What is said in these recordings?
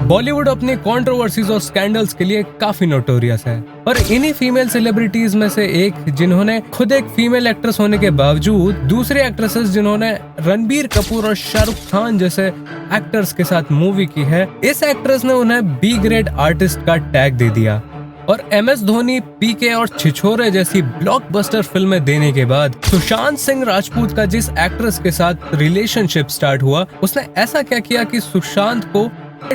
बॉलीवुड अपनी कंट्रोवर्सीज और स्कैंडल्स के लिए काफी नोटोरियस है और इन्हीं फीमेल सेलिब्रिटीज में से एक जिन्होंने खुद एक फीमेल एक्ट्रेस होने के बावजूद दूसरी एक्ट्रेसेस जिन्होंने रणबीर कपूर और शाहरुख खान जैसे एक्टर्स के साथ मूवी की है, इस एक्ट्रेस ने उन्हें बी ग्रेड आर्टिस्ट का टैग दे दिया। और MS धोनी, पीके और छिछोरे जैसी ब्लॉकबस्टर फिल्में देने के बाद सुशांत सिंह राजपूत का जिस एक्ट्रेस के साथ रिलेशनशिप स्टार्ट हुआ, उसने ऐसा क्या किया कि सुशांत को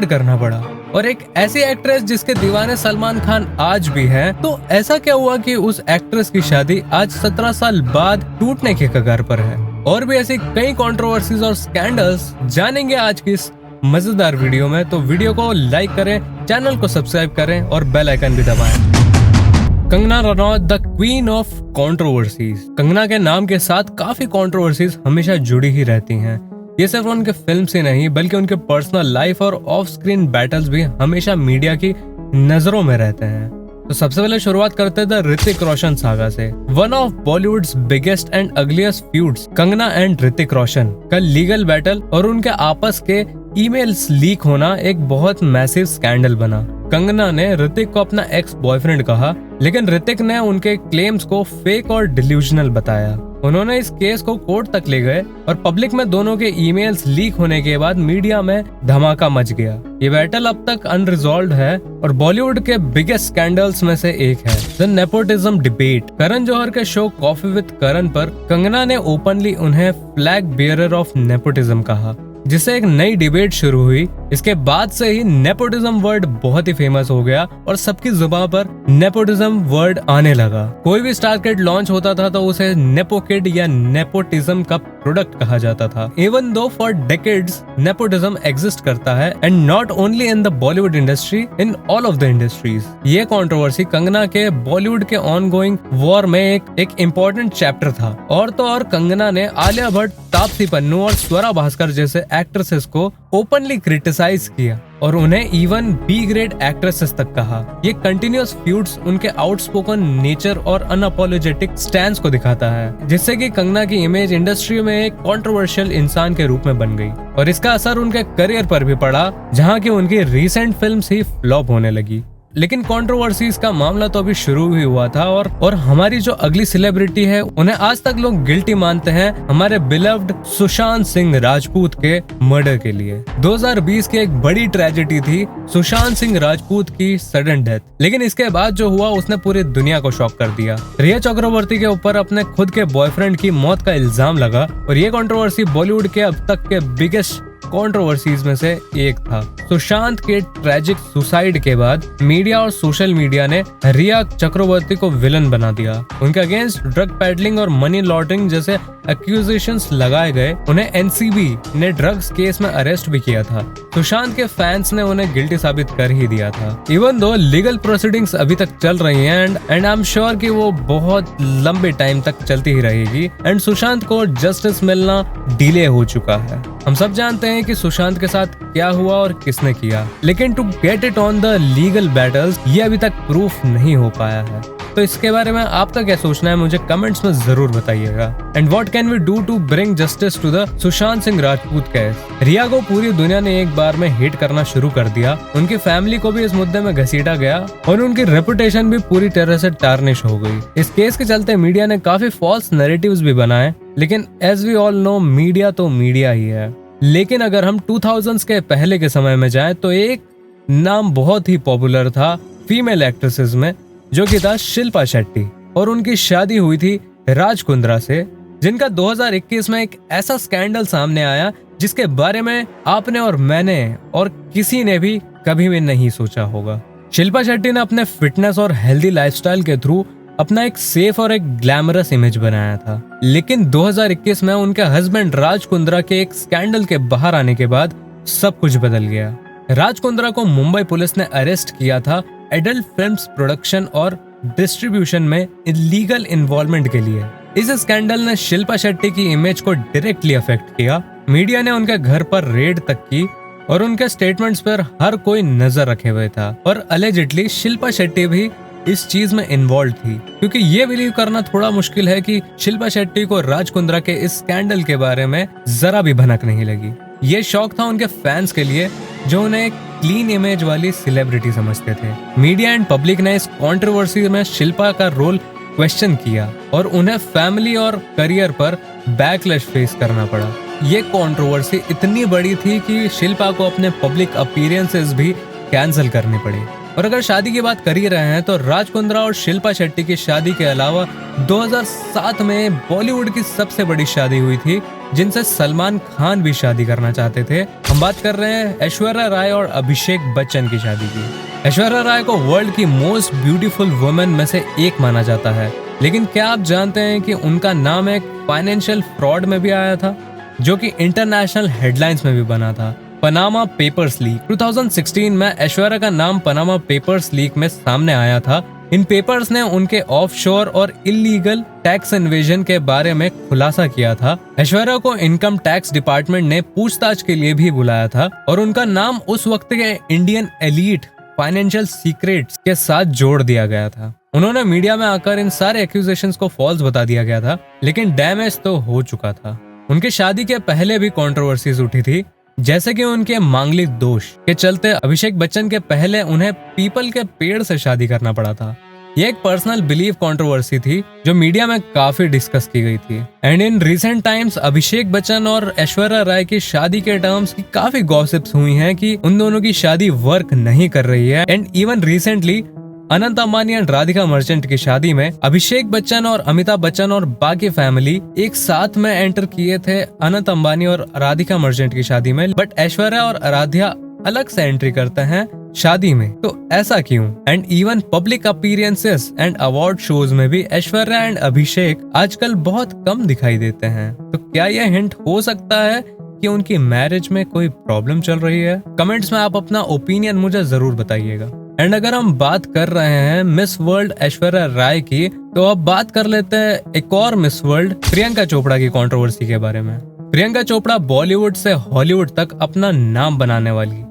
करना पड़ा। और एक ऐसी एक्ट्रेस जिसके दीवाने सलमान खान आज भी हैं, तो ऐसा क्या हुआ कि उस एक्ट्रेस की शादी आज 17 साल बाद टूटने के कगार पर है। और भी ऐसी कई कंट्रोवर्सीज और स्कैंडल्स जानेंगे आज की इस मजेदार वीडियो में। तो वीडियो को लाइक करें, चैनल को सब्सक्राइब करें और बेल आइकन भी दबाएं। Kangana Ranaut the queen of controversies. Kangana के नाम के साथ काफी कंट्रोवर्सीज हमेशा जुड़ी ही रहती हैं। ये सिर्फ उनके फिल्म से नहीं बल्कि उनके पर्सनल लाइफ और ऑफ स्क्रीन बैटल्स भी हमेशा मीडिया की नजरों में रहते हैं। तो सबसे पहले शुरुआत करते थे ऋतिक रोशन सागा से। One of Bollywood's biggest and ugliest feuds, Kangana and Hrithik Roshan का लीगल बैटल और उनके आपस के ईमेल्स लीक होना एक बहुत मैसिव स्कैंडल बना। कंगना ने ऋतिक को अपना एक्स बॉयफ्रेंड कहा, लेकिन ऋतिक ने उनके क्लेम्स को फेक और डिल्यूजनल बताया। उन्होंने इस केस को कोर्ट तक ले गए और पब्लिक में दोनों के ईमेल्स लीक होने के बाद मीडिया में धमाका मच गया। ये बैटल अब तक अनरिजॉल्व्ड है और बॉलीवुड के बिगेस्ट स्कैंडल्स में से एक है the nepotism debate. Karan Johar के शो कॉफी विद करण पर कंगना ने ओपनली उन्हें फ्लैग बियरर ऑफ नेपोटिज्म कहा, जिससे एक नई डिबेट शुरू हुई। इसके बाद से ही नेपोटिज्म वर्ड बहुत ही फेमस हो गया और सबकी जुबान पर नेपोटिज्म वर्ड आने लगा। कोई भी स्टार किड लॉन्च होता था तो उसे नेपो किड या नेपोटिज्म का प्रोडक्ट कहा जाता था। Even though for decades nepotism exist करता है and not only in the Bollywood industry, in all of the industries. ये कंट्रोवर्सी कंगना के बॉलीवुड के ऑनगोइंग वॉर में एक इम्पोर्टेंट चैप्टर था। और तो और कंगना ने आलिया भट्ट, तापसी पन्नू और स्वरा भास्कर जैसे एक्ट्रेसेस को ओपनली क्रिटिसाइज किया और उन्हें इवन बी ग्रेड एक्ट्रेसेस तक कहा। ये कंटिन्यूअस फ्यूड्स उनके आउटस्पोकन नेचर और अनअपोलोजेटिक स्टैंड को दिखाता है, जिससे कि कंगना की इमेज इंडस्ट्री में एक कंट्रोवर्शियल इंसान के रूप में बन गई। और इसका असर उनके करियर पर भी पड़ा, जहां की उनकी रीसेंट फिल्म्स ही फ्लॉप होने लगी। लेकिन कंट्रोवर्सीज का मामला तो अभी शुरू ही हुआ था और हमारी जो अगली सेलिब्रिटी है उन्हें आज तक लोग गिल्टी मानते हैं हमारे बिलव्ड सुशांत सिंह राजपूत के मर्डर के लिए। 2020 की एक बड़ी ट्रेजेडी थी सुशांत सिंह राजपूत की सडन डेथ, लेकिन इसके बाद जो हुआ उसने पूरी दुनिया को शॉक कर दिया। रिया चक्रवर्ती के ऊपर अपने खुद के बॉयफ्रेंड की मौत का इल्जाम लगा और ये कंट्रोवर्सी बॉलीवुड के अब तक के बिगेस्ट कंट्रोवर्सीज में से एक था। सुशांत के ट्रेजिक सुसाइड के बाद मीडिया और सोशल मीडिया ने रिया चक्रवर्ती को विलन बना दिया। उनके अगेंस्ट ड्रग पेडलिंग और मनी लॉन्ड्रिंग जैसे एक्यूजेशंस लगाए गए। उन्हें एनसीबी ने ड्रग्स केस में अरेस्ट भी किया था। सुशांत के फैंस ने उन्हें गिल्टी साबित कर ही दिया था। इवन दो लीगल प्रोसीडिंग्स अभी तक चल रही हैं एंड आई एम श्योर कि वो बहुत लंबे टाइम तक चलती ही रहेगी एंड सुशांत को जस्टिस मिलना डिले हो चुका है। हम सब जानते हैं कि सुशांत के साथ क्या हुआ और किसने किया, लेकिन to get it on the legal battles ये अभी तक प्रूफ नहीं हो पाया है। तो इसके बारे में आपका क्या सोचना है मुझे कमेंट्स में जरूर बताइएगा। And what can we do to bring justice to the Sushant Singh Rajput case. Rhea को पूरी दुनिया ने एक बार में हिट करना शुरू कर दिया। उनकी फैमिली को भी इस मुद्दे में घसीटा गया और उनकी रेपुटेशन भी पूरी तरह से टार्निश हो गई। इस केस के चलते मीडिया ने काफी फॉल्स नैरेटिव्स भी बनाए, लेकिन as we all know media तो मीडिया ही है। लेकिन अगर हम 2000s के पहले के समय में जाएं तो एक नाम बहुत ही पॉपुलर था फीमेल एक्ट्रेसेस में, जो कि था शिल्पा शेट्टी। और उनकी शादी हुई थी राज कुंद्रा से, जिनका 2021 में एक ऐसा स्कैंडल सामने आया जिसके बारे में आपने और मैंने और किसी ने भी कभी भी नहीं सोचा होगा। शिल्पा शेट्टी ने अपने फिटनेस और हेल्दी लाइफस्टाइल के थ्रू अपना एक सेफ और एक ग्लैमरस इमेज बनाया था, लेकिन 2021 में उनके हस्बैंड राज कुंद्रा के एक स्कैंडल के बाहर आने के बाद सब कुछ बदल गया। राज कुंद्रा को मुंबई पुलिस ने अरेस्ट किया था एडल्ट फिल्म्स प्रोडक्शन और डिस्ट्रीब्यूशन में इलीगल इन्वॉल्वमेंट के लिए। इस स्कैंडल ने शिल्पा शेट्टी की इमेज को डायरेक्टली अफेक्ट किया। मीडिया ने उनके घर पर रेड तक की और उनके स्टेटमेंट्स पर हर कोई नजर रखे हुए था और अलेजिडली शिल्पा शेट्टी भी इस चीज में इन्वॉल्व थी, क्योंकि ये बिलीव करना थोड़ा मुश्किल है कि शिल्पा शेट्टी को राज कुंद्रा के इस स्कैंडल के बारे में जरा भी भनक नहीं लगी। ये शौक था उनके फैंस के लिए जो उन्हें एक क्लीन इमेज वाली सेलिब्रिटी समझते थे। मीडिया एंड पब्लिक ने इस कंट्रोवर्सी में शिल्पा का रोल क्वेश्चन किया और उन्हें फैमिली और करियर पर बैकलैश फेस करना पड़ा। ये कंट्रोवर्सी इतनी बड़ी थी कि शिल्पा को अपने पब्लिक अपीयरेंसेस भी कैंसिल करने पड़े। और अगर शादी की बात कर ही रहे हैं तो राज कुंद्रा और शिल्पा शेट्टी की शादी के अलावा 2007 में बॉलीवुड की सबसे बड़ी शादी हुई थी जिनसे सलमान खान भी शादी करना चाहते थे। हम बात कर रहे हैं ऐश्वर्या राय और अभिषेक बच्चन की शादी की। ऐश्वर्या राय को वर्ल्ड की मोस्ट ब्यूटीफुल वुमेन में से एक माना जाता है, लेकिन क्या आप जानते हैं कि उनका नाम एक फाइनेंशियल फ्रॉड में भी आया था जो कि इंटरनेशनल हेडलाइंस में भी बना था। पनामा पेपर्स लीक 2016 में ऐश्वर्या का नाम पनामा पेपर्स लीक में सामने आया था। इन पेपर्स ने उनके ऑफशोर और इलीगल टैक्स इन्वेजन के बारे में खुलासा किया था। ऐश्वर्या को इनकम टैक्स डिपार्टमेंट ने पूछताछ के लिए भी बुलाया था और उनका नाम उस वक्त के इंडियन एलीट फाइनेंशियल सीक्रेट्स के साथ जोड़ दिया गया था। उन्होंने मीडिया में आकर इन सारे एक्यूजेशंस को फॉल्स बता दिया गया था, लेकिन डैमेज तो हो चुका था। उनकी शादी के पहले भी कंट्रोवर्सीज उठी थी, जैसे कि उनके मांगलिक दोष के चलते अभिषेक बच्चन के पहले उन्हें पीपल के पेड़ से शादी करना पड़ा था। ये एक पर्सनल बिलीफ कंट्रोवर्सी थी जो मीडिया में काफी डिस्कस की गई थी। And in recent times Abhishek Bachchan और ऐश्वर्या राय की शादी के टर्म्स की काफी गॉसिप्स हुई हैं कि उन दोनों की शादी वर्क नहीं कर रही है। And even recently Anant Ambani and Radhika Merchant की शादी में अभिषेक बच्चन और अमिताभ बच्चन और बाकी फैमिली एक साथ में एंटर किए थे अनंत अंबानी और राधिका मर्चेंट की शादी में, बट ऐश्वर्या और आराध्या अलग से एंट्री करते हैं शादी में। तो ऐसा क्यों? And even public appearances and award shows में भी ऐश्वर्या एंड अभिषेक आजकल बहुत कम दिखाई देते हैं। तो क्या यह हिंट हो सकता है कि उनकी मैरिज में कोई प्रॉब्लम चल रही है? कमेंट्स में आप अपना ओपिनियन मुझे जरूर बताइएगा। एंड अगर हम बात कर रहे हैं मिस वर्ल्ड ऐश्वर्या राय की, तो अब बात कर लेते हैं एक और मिस वर्ल्ड प्रियंका चोपड़ा की कंट्रोवर्सी के बारे में। प्रियंका चोपड़ा बॉलीवुड से हॉलीवुड तक अपना नाम बनाने वाली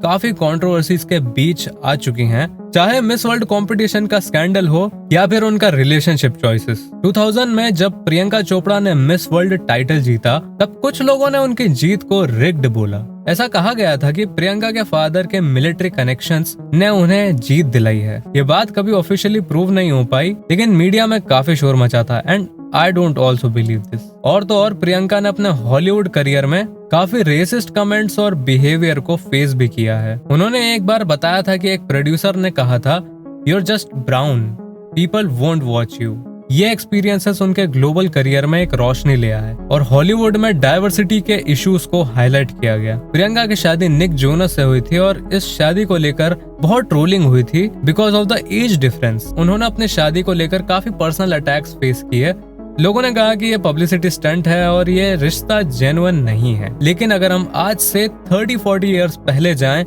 काफी कंट्रोवर्सीज के बीच आ चुकी हैं, चाहे मिस वर्ल्ड कंपटीशन का स्कैंडल हो या फिर उनका रिलेशनशिप चॉइसेस। 2000 में जब प्रियंका चोपड़ा ने मिस वर्ल्ड टाइटल जीता, तब कुछ लोगों ने उनकी जीत को रिग्ड बोला। ऐसा कहा गया था कि प्रियंका के फादर के मिलिट्री कनेक्शंस ने उन्हें जीत दिलाई है। ये बात कभी ऑफिशियली प्रूव नहीं हो पाई, लेकिन मीडिया में काफी शोर मचा था। And I don't also believe this. और तो और प्रियंका ने अपने हॉलीवुड करियर में काफी रेसिस्ट कमेंट्स और बिहेवियर को फेस भी किया है। उन्होंने एक बार बताया था कि एक प्रोड्यूसर ने कहा था, "You're just brown, people won't watch you." ये एक्सपीरियंसेस उनके ग्लोबल करियर में एक रोशनी ले आया और हॉलीवुड में डाइवर्सिटी के इश्यूज को हाईलाइट किया गया। प्रियंका की शादी निक जोनस से हुई थी और इस शादी को लेकर बहुत ट्रोलिंग हुई थी because of the age difference. उन्होंने अपनी शादी को लेकर काफी पर्सनल अटैक्स फेस किए। लोगों ने कहा कि ये पब्लिसिटी स्टंट है और ये रिश्ता जेन्युइन नहीं है। लेकिन अगर हम आज से 30-40 इयर्स पहले जाएं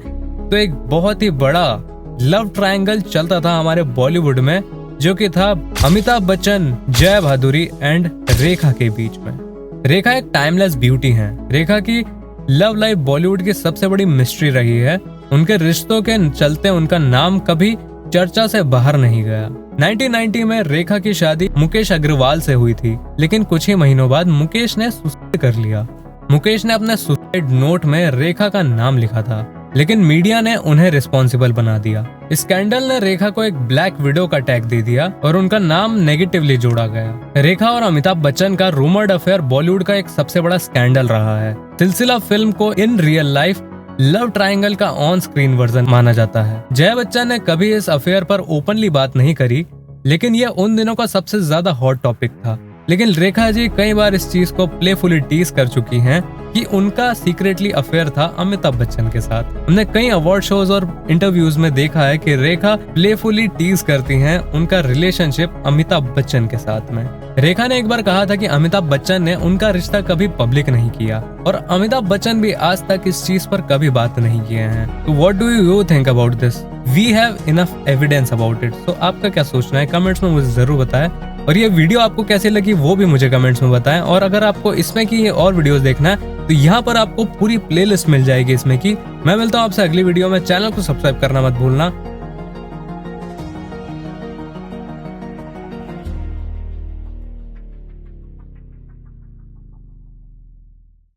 तो एक बहुत ही बड़ा लव ट्रायंगल चलता था हमारे बॉलीवुड में, जो कि था अमिताभ बच्चन, जया भादुरी एंड रेखा के बीच में। रेखा एक टाइमलेस ब्यूटी है। रेखा की लव लाइफ बॉलीवुड की सबसे बड़ी मिस्ट्री रही है। उनके रिश्तों के चलते उनका नाम कभी चर्चा से बाहर नहीं गया। 1990 में रेखा की शादी मुकेश अग्रवाल से हुई थी, लेकिन कुछ ही महीनों बाद मुकेश ने सुसाइड कर लिया। मुकेश ने अपने सुसाइड नोट में रेखा का नाम लिखा था, लेकिन मीडिया ने उन्हें रिस्पॉन्सिबल बना दिया। स्कैंडल ने रेखा को एक ब्लैक विडो का टैग दे दिया और उनका नाम नेगेटिवली जोड़ा गया। रेखा और अमिताभ बच्चन का रूमर्ड अफेयर बॉलीवुड का एक सबसे बड़ा स्कैंडल रहा है। सिलसिला फिल्म को in real life love triangle का ऑन स्क्रीन वर्जन माना जाता है। जया बच्चन ने कभी इस अफेयर पर ओपनली बात नहीं करी, लेकिन यह उन दिनों का सबसे ज्यादा हॉट टॉपिक था। लेकिन रेखा जी कई बार इस चीज को प्लेफुली टीज कर चुकी हैं कि उनका सीक्रेटली अफेयर था अमिताभ बच्चन के साथ। हमने कई अवार्ड शोज और इंटरव्यूज में देखा है कि रेखा प्लेफुली टीज करती हैं उनका रिलेशनशिप अमिताभ बच्चन के साथ में। रेखा ने एक बार कहा था कि अमिताभ बच्चन ने उनका रिश्ता कभी पब्लिक नहीं किया और अमिताभ बच्चन भी आज तक इस चीज पर कभी बात नहीं किए हैं। तो what do you think about this? We have enough evidence about it. तो आपका क्या सोचना है कमेंट्स में मुझे जरूर बताएं। और ये वीडियो आपको कैसी लगी वो भी मुझे कमेंट्स में बताएं। और अगर आपको इसमें की और वीडियोस देखना है तो यहाँ पर आपको पूरी प्लेलिस्ट मिल जाएगी इसमें की। मैं मिलता हूँ आपसे अगली वीडियो में। चैनल को सब्सक्राइब करना मत भूलना।